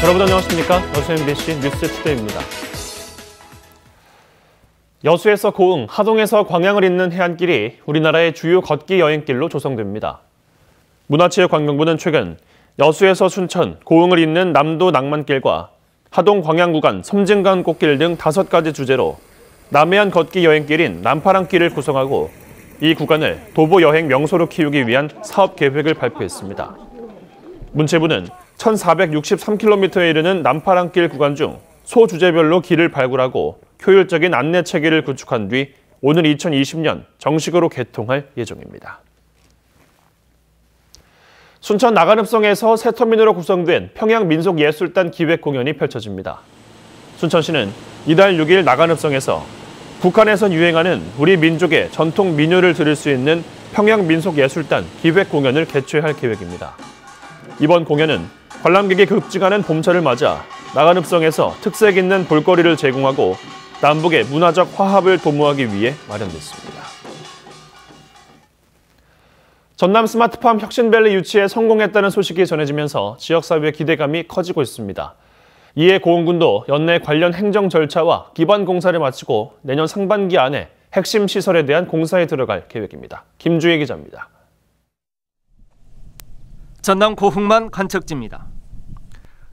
여러분 안녕하십니까? 여수 MBC 뉴스투데이입니다. 여수에서 고흥, 하동에서 광양을 잇는 해안길이 우리나라의 주요 걷기 여행길로 조성됩니다. 문화체육관광부는 최근 여수에서 춘천, 고흥을 잇는 남도 낭만길과 하동 광양 구간, 섬진강 꽃길 등 5가지 주제로 남해안 걷기 여행길인 남파랑길을 구성하고 이 구간을 도보 여행 명소로 키우기 위한 사업 계획을 발표했습니다. 문체부는 1,463km에 이르는 남파랑길 구간 중 소주제별로 길을 발굴하고 효율적인 안내 체계를 구축한 뒤 오는 2020년 정식으로 개통할 예정입니다. 순천 나간읍성에서 새 터미널로 구성된 평양민속예술단 기획 공연이 펼쳐집니다. 순천시는 이달 6일 나간읍성에서 북한에선 유행하는 우리 민족의 전통 민요를 들을 수 있는 평양민속예술단 기획 공연을 개최할 계획입니다. 이번 공연은 관람객이 급증하는 봄철을 맞아 나간읍성에서 특색 있는 볼거리를 제공하고 남북의 문화적 화합을 도모하기 위해 마련됐습니다. 전남 스마트팜 혁신밸리 유치에 성공했다는 소식이 전해지면서 지역사회의 기대감이 커지고 있습니다. 이에 고흥군도 연내 관련 행정 절차와 기반 공사를 마치고 내년 상반기 안에 핵심 시설에 대한 공사에 들어갈 계획입니다. 김주혜 기자입니다. 전남 고흥만 관측지입니다.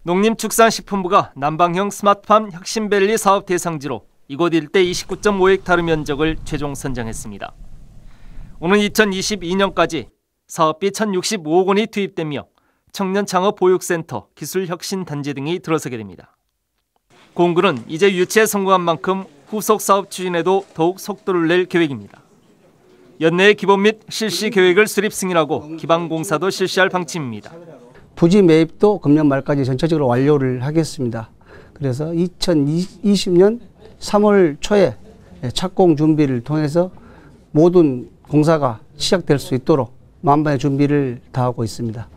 농림축산식품부가 남방형 스마트팜 혁신밸리 사업 대상지로 이곳 일대 29.5헥타르 면적을 최종 선정했습니다. 오는 2022년까지 사업비 1,065억 원이 투입되며 청년 창업 보육센터, 기술혁신단지 등이 들어서게 됩니다. 고흥군은 이제 유치에 성공한 만큼 후속 사업 추진에도 더욱 속도를 낼 계획입니다. 연내에 기본 및 실시 계획을 수립 승인하고 기반 공사도 실시할 방침입니다. 부지 매입도 금년 말까지 전체적으로 완료를 하겠습니다. 그래서 2020년 3월 초에 착공 준비를 통해서 모든 공사가 시작될 수 있도록 만반의 준비를 다하고 있습니다.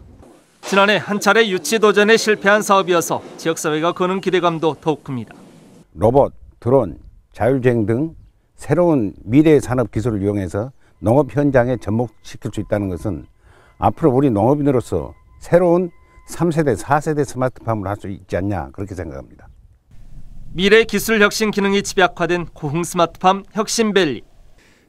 지난해 한 차례 유치 도전에 실패한 사업이어서 지역사회가 거는 기대감도 더욱 큽니다. 로봇, 드론, 자율주행 등 새로운 미래의 산업 기술을 이용해서 농업 현장에 접목시킬 수 있다는 것은 앞으로 우리 농업인으로서 새로운 3세대, 4세대 스마트팜을 할 수 있지 않냐 그렇게 생각합니다. 미래 기술 혁신 기능이 집약화된 고흥 스마트팜 혁신밸리.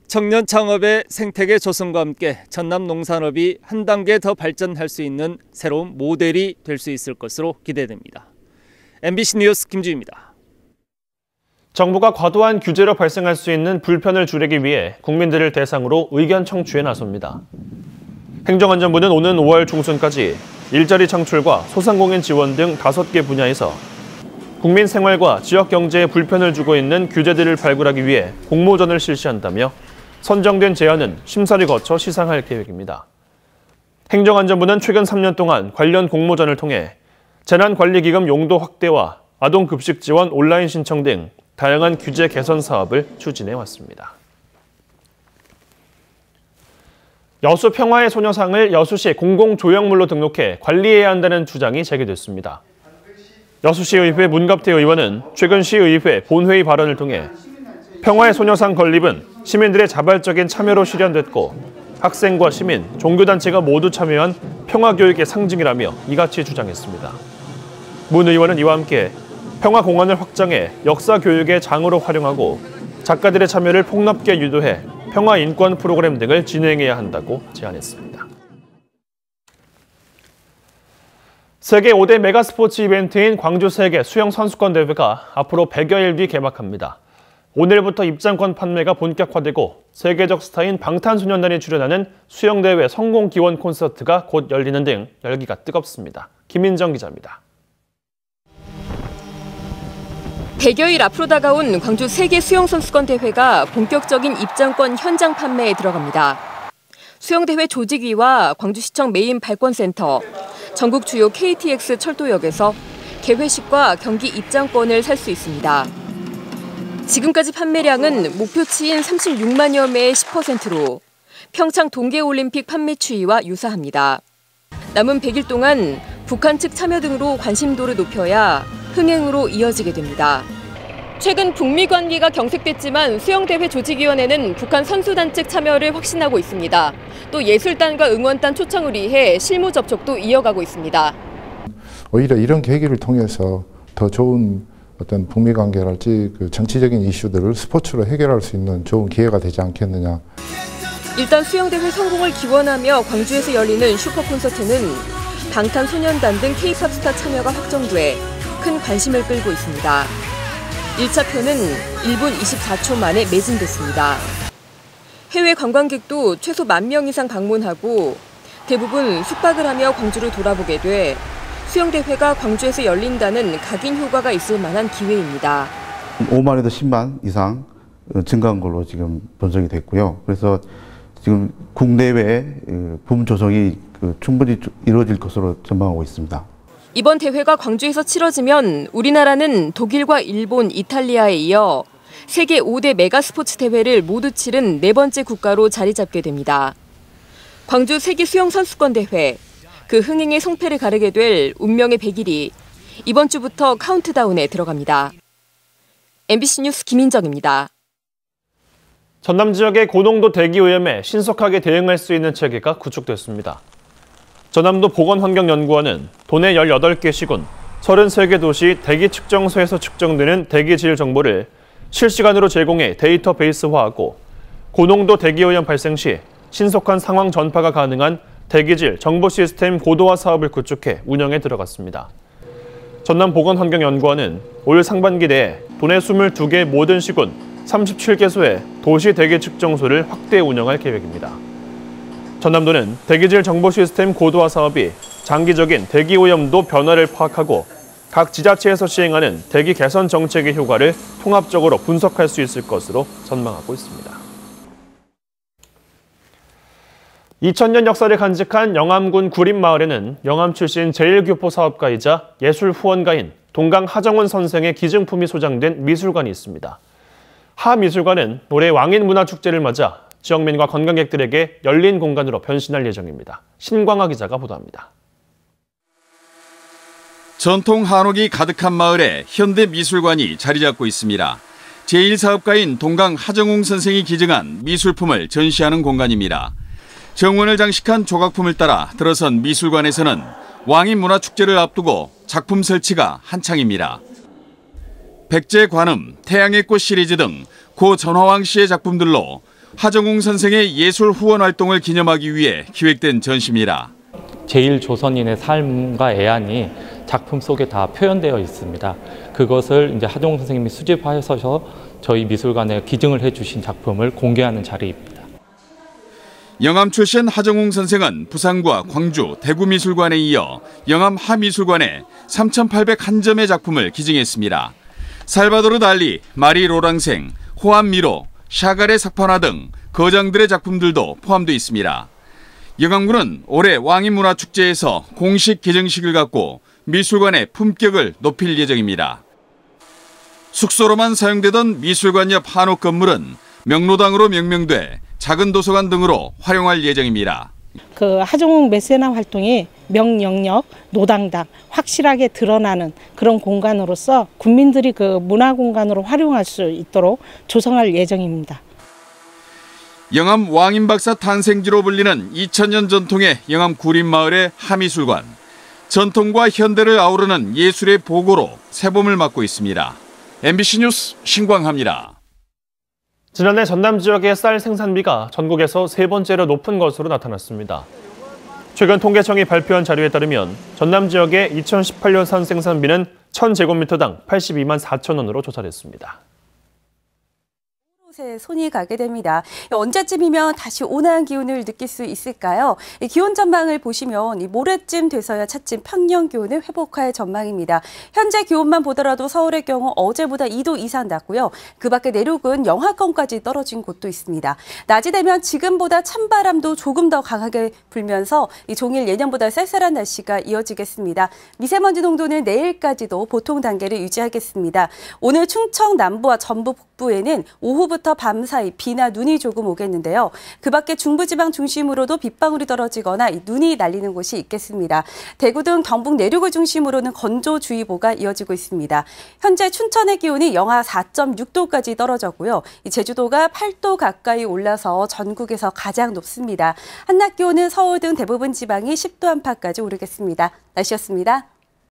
청년 창업의 생태계 조성과 함께 전남 농산업이 한 단계 더 발전할 수 있는 새로운 모델이 될 수 있을 것으로 기대됩니다. MBC 뉴스 김주희입니다. 정부가 과도한 규제로 발생할 수 있는 불편을 줄이기 위해 국민들을 대상으로 의견 청취에 나섭니다. 행정안전부는 오는 5월 중순까지 일자리 창출과 소상공인 지원 등 5개 분야에서 국민 생활과 지역 경제에 불편을 주고 있는 규제들을 발굴하기 위해 공모전을 실시한다며 선정된 제안은 심사를 거쳐 시상할 계획입니다. 행정안전부는 최근 3년 동안 관련 공모전을 통해 재난관리기금 용도 확대와 아동급식 지원 온라인 신청 등 다양한 규제 개선 사업을 추진해왔습니다. 여수 평화의 소녀상을 여수시 공공조형물로 등록해 관리해야 한다는 주장이 제기됐습니다. 여수시의회 문갑태 의원은 최근 시의회 본회의 발언을 통해 평화의 소녀상 건립은 시민들의 자발적인 참여로 실현됐고 학생과 시민, 종교단체가 모두 참여한 평화교육의 상징이라며 이같이 주장했습니다. 문 의원은 이와 함께 평화공원을 확장해 역사교육의 장으로 활용하고 작가들의 참여를 폭넓게 유도해 평화인권 프로그램 등을 진행해야 한다고 제안했습니다. 세계 5대 메가스포츠 이벤트인 광주 세계 수영선수권대회가 앞으로 100여일 뒤 개막합니다. 오늘부터 입장권 판매가 본격화되고 세계적 스타인 방탄소년단이 출연하는 수영대회 성공 기원 콘서트가 곧 열리는 등 열기가 뜨겁습니다. 김민정 기자입니다. 100여일 앞으로 다가온 광주 세계 수영선수권대회가 본격적인 입장권 현장 판매에 들어갑니다. 수영대회 조직위와 광주시청 메인 발권센터, 전국 주요 KTX 철도역에서 개회식과 경기 입장권을 살 수 있습니다. 지금까지 판매량은 목표치인 36만여 매의 10%로 평창 동계올림픽 판매 추이와 유사합니다. 남은 100일 동안 북한 측 참여 등으로 관심도를 높여야 흥행으로 이어지게 됩니다. 최근 북미 관계가 경색됐지만 수영대회 조직위원회는 북한 선수단 측 참여를 확신하고 있습니다. 또 예술단과 응원단 초청을 위해 실무 접촉도 이어가고 있습니다. 오히려 이런 계기를 통해서 더 좋은 어떤 북미 관계랄지 그 정치적인 이슈들을 스포츠로 해결할 수 있는 좋은 기회가 되지 않겠느냐. 일단 수영대회 성공을 기원하며 광주에서 열리는 슈퍼콘서트는 방탄소년단 등 K-팝 스타 참여가 확정돼 큰 관심을 끌고 있습니다. 1차 표는 1분 24초 만에 매진됐습니다. 해외 관광객도 최소 10,000명 이상 방문하고 대부분 숙박을 하며 광주를 돌아보게 돼 수영대회가 광주에서 열린다는 각인 효과가 있을 만한 기회입니다. 5만에서 10만 이상 증가한 걸로 지금 분석이 됐고요. 그래서 지금 국내외 붐 조성이 충분히 이루어질 것으로 전망하고 있습니다. 이번 대회가 광주에서 치러지면 우리나라는 독일과 일본, 이탈리아에 이어 세계 5대 메가 스포츠 대회를 모두 치른 4번째 국가로 자리 잡게 됩니다. 광주 세계 수영 선수권 대회, 그 흥행의 성패를 가르게 될 운명의 100일이 이번 주부터 카운트다운에 들어갑니다. MBC 뉴스 김인정입니다. 전남 지역의 고농도 대기 오염에 신속하게 대응할 수 있는 체계가 구축됐습니다. 전남도 보건환경연구원은 도내 18개 시군, 33개 도시 대기 측정소에서 측정되는 대기질 정보를 실시간으로 제공해 데이터베이스화하고 고농도 대기오염 발생 시 신속한 상황 전파가 가능한 대기질 정보 시스템 고도화 사업을 구축해 운영에 들어갔습니다. 전남보건환경연구원은 올 상반기 내에 도내 22개 모든 시군 37개소의 도시 대기 측정소를 확대 운영할 계획입니다. 전남도는 대기질 정보 시스템 고도화 사업이 장기적인 대기 오염도 변화를 파악하고 각 지자체에서 시행하는 대기 개선 정책의 효과를 통합적으로 분석할 수 있을 것으로 전망하고 있습니다. 2000년 역사를 간직한 영암군 구림마을에는 영암 출신 제1교포 사업가이자 예술 후원가인 동강 하정운 선생의 기증품이 소장된 미술관이 있습니다. 하 미술관은 올해 왕인문화축제를 맞아 지역민과 관광객들에게 열린 공간으로 변신할 예정입니다. 신광하 기자가 보도합니다. 전통 한옥이 가득한 마을에 현대미술관이 자리 잡고 있습니다. 제1사업가인 동강 하정웅 선생이 기증한 미술품을 전시하는 공간입니다. 정원을 장식한 조각품을 따라 들어선 미술관에서는 왕인문화축제를 앞두고 작품 설치가 한창입니다. 백제관음, 태양의 꽃 시리즈 등 고 전화왕 씨의 작품들로 하정웅 선생의 예술 후원 활동을 기념하기 위해 기획된 전시입니다. 제1조선인의 삶과 애환이 작품 속에 다 표현되어 있습니다. 그것을 이제 하정웅 선생님이 수집하셔서 저희 미술관에 기증을 해주신 작품을 공개하는 자리입니다. 영암 출신 하정웅 선생은 부산과 광주, 대구 미술관에 이어 영암 하미술관에 3,801점의 작품을 기증했습니다. 살바도르 달리, 마리 로랑생, 호안 미로, 샤갈의 삭판화 등 거장들의 작품들도 포함되어 있습니다. 영암군은 올해 왕인문화축제에서 공식 기증식을 갖고 미술관의 품격을 높일 예정입니다. 숙소로만 사용되던 미술관 옆 한옥 건물은 명로당으로 명명돼 작은 도서관 등으로 활용할 예정입니다. 그 하정웅 메세나 활동이 명영역, 노당당 확실하게 드러나는 그런 공간으로서 국민들이 그 문화 공간으로 활용할 수 있도록 조성할 예정입니다. 영암 왕인박사 탄생지로 불리는 2000년 전통의 영암 구림마을의 하미술관. 전통과 현대를 아우르는 예술의 보고로 새봄을 맞고 있습니다. MBC 뉴스 신광하입니다. 지난해 전남 지역의 쌀 생산비가 전국에서 3번째로 높은 것으로 나타났습니다. 최근 통계청이 발표한 자료에 따르면 전남 지역의 2018년 산 생산비는 1000제곱미터당 82만 4천 원으로 조사됐습니다. 곳에 손이 가게 됩니다. 언제쯤이면 다시 온화한 기온을 느낄 수 있을까요? 기온 전망을 보시면 모레쯤 돼서야 차츰 평년 기온을 회복할 전망입니다. 현재 기온만 보더라도 서울의 경우 어제보다 2도 이상 낮고요. 그 밖에 내륙은 영하권까지 떨어진 곳도 있습니다. 낮이 되면 지금보다 찬바람도 조금 더 강하게 불면서 종일 예년보다 쌀쌀한 날씨가 이어지겠습니다. 미세먼지 농도는 내일까지도 보통 단계를 유지하겠습니다. 오늘 충청 남부와 전북 북부에는 오후부터 밤 사이 비나 눈이 조금 오겠는데요. 그 밖에 중부지방 중심으로도 빗방울이 떨어지거나 눈이 날리는 곳이 있겠습니다. 대구 등 경북 내륙을 중심으로는 건조주의보가 이어지고 있습니다. 현재 춘천의 기온이 영하 4.6도까지 떨어졌고요. 제주도가 8도 가까이 올라서 전국에서 가장 높습니다. 한낮 기온은 서울 등 대부분 지방이 10도 안팎까지 오르겠습니다. 날씨였습니다.